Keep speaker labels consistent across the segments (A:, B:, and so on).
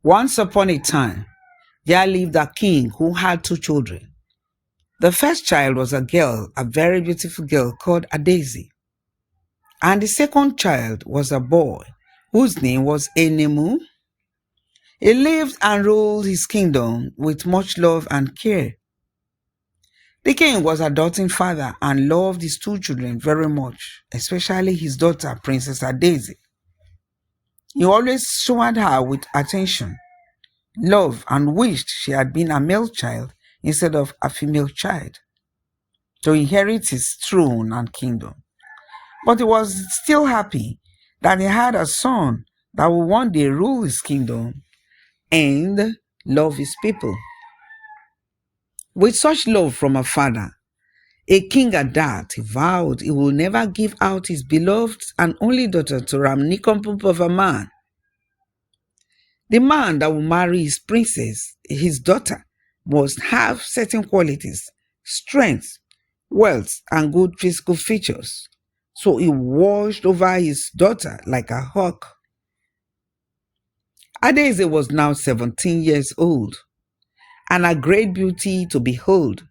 A: Once upon a time, there lived a king who had two children. The first child was a girl, a very beautiful girl called Daisy. And the second child was a boy whose name was Enemu. He lived and ruled his kingdom with much love and care. The king was a doting father and loved his two children very much, especially his daughter, Princess Daisy. He always showered her with attention, love, and wished she had been a male child instead of a female child to inherit his throne and kingdom. But he was still happy that he had a son that would one day rule his kingdom and love his people. With such love from a father, a king at that, he vowed he would never give out his beloved and only daughter to a nincompoop of a man. The man that would marry his princess, his daughter, must have certain qualities, strength, wealth, and good physical features. So he watched over his daughter like a hawk. Daisy was now 17 years old and a great beauty to behold.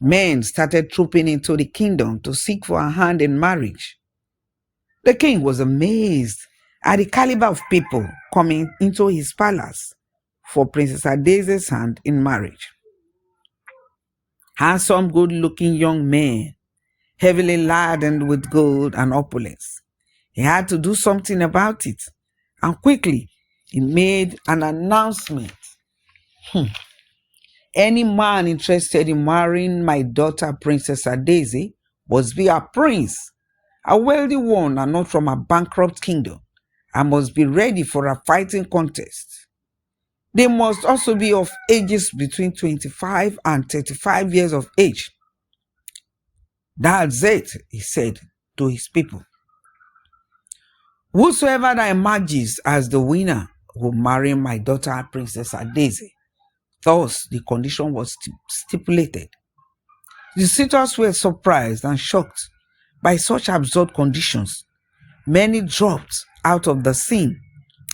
A: Men started trooping into the kingdom to seek for her hand in marriage. The king was amazed at the caliber of people coming into his palace for Princess Daisy's hand in marriage. Handsome, good-looking young men, heavily laden with gold and opulence. He had to do something about it, and quickly he made an announcement. Any man interested in marrying my daughter, Princess Daisy, must be a prince, a wealthy one and not from a bankrupt kingdom, and must be ready for a fighting contest. They must also be of ages between 25 and 35 years of age. That's it, he said to his people. Whosoever that emerges as the winner will marry my daughter, Princess Daisy. Thus, the condition was stipulated. The suitors were surprised and shocked by such absurd conditions. Many dropped out of the scene,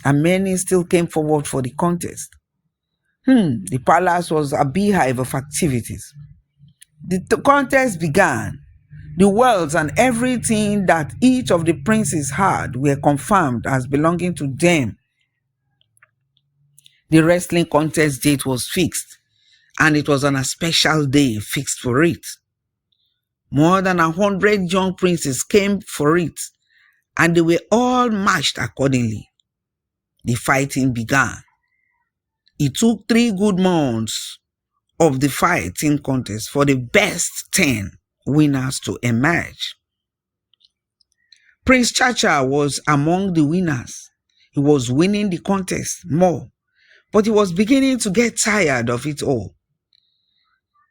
A: and many still came forward for the contest. The palace was a beehive of activities. The contest began. The wealth and everything that each of the princes had were confirmed as belonging to them. The wrestling contest date was fixed, and it was on a special day fixed for it. More than 100 young princes came for it, and they were all matched accordingly. The fighting began. It took 3 good months of the fighting contest for the best 10 winners to emerge. Prince Chacha was among the winners. He was winning the contest more, but he was beginning to get tired of it all.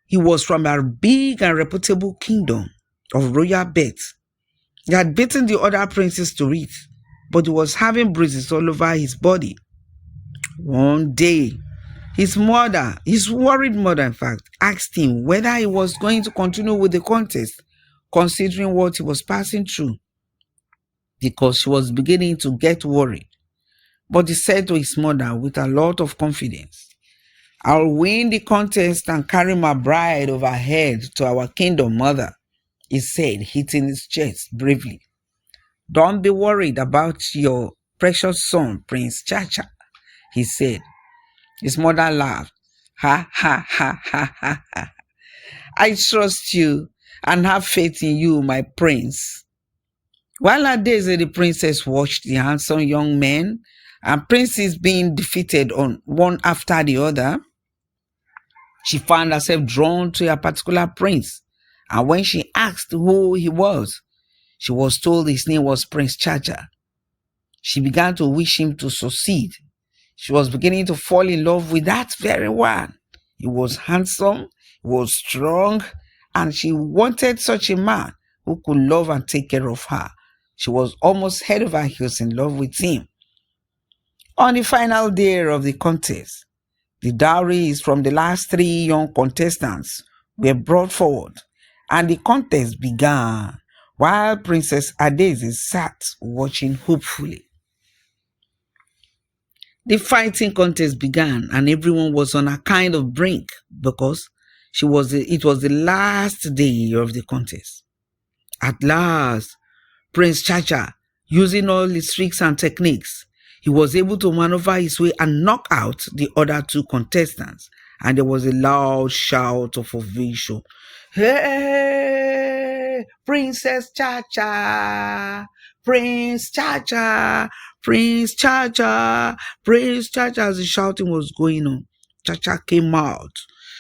A: He was from a big and reputable kingdom of royal birth. He had beaten the other princes to it, but he was having bruises all over his body. One day, his worried mother, in fact, asked him whether he was going to continue with the contest, considering what he was passing through, because she was beginning to get worried. But he said to his mother with a lot of confidence, "I'll win the contest and carry my bride overhead to our kingdom, mother," he said, hitting his chest bravely. "Don't be worried about your precious son, Prince Chacha," he said. His mother laughed. "Ha, ha, ha, ha, ha, ha. I trust you and have faith in you, my prince." While Daisy the princess watched the handsome young men and princes being defeated on one after the other, she found herself drawn to a particular prince, and when she asked who he was, she was told his name was Prince Chacha. She began to wish him to succeed. She was beginning to fall in love with that very one. He was handsome, he was strong, and she wanted such a man who could love and take care of her. She was almost head over heels in love with him. On the final day of the contest, the dowries from the last 3 young contestants were brought forward, and the contest began while Princess Daisy sat watching hopefully. The fighting contest began, and everyone was on a kind of brink because it was the last day of the contest. At last, Prince Chacha, using all his tricks and techniques, he was able to maneuver his way and knock out the other two contestants. And there was a loud shout of ovation. Hey, Princess Chacha! Prince Chacha! Prince Chacha! Prince Chacha! As the shouting was going on, Chacha came out,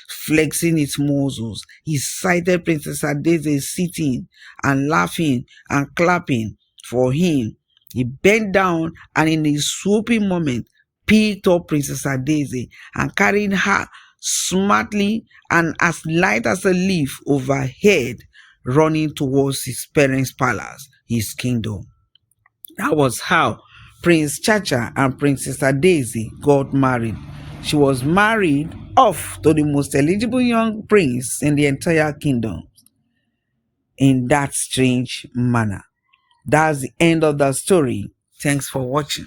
A: flexing its muscles. He sighted Princess Adeze sitting and laughing and clapping for him. He bent down and in a swooping moment picked up Princess Adeze and carried her smartly and as light as a leaf overhead, running towards his parents' palace, his kingdom. That was how Prince Chacha and Princess Adeze got married. She was married off to the most eligible young prince in the entire kingdom in that strange manner. That's the end of the story. Thanks for watching.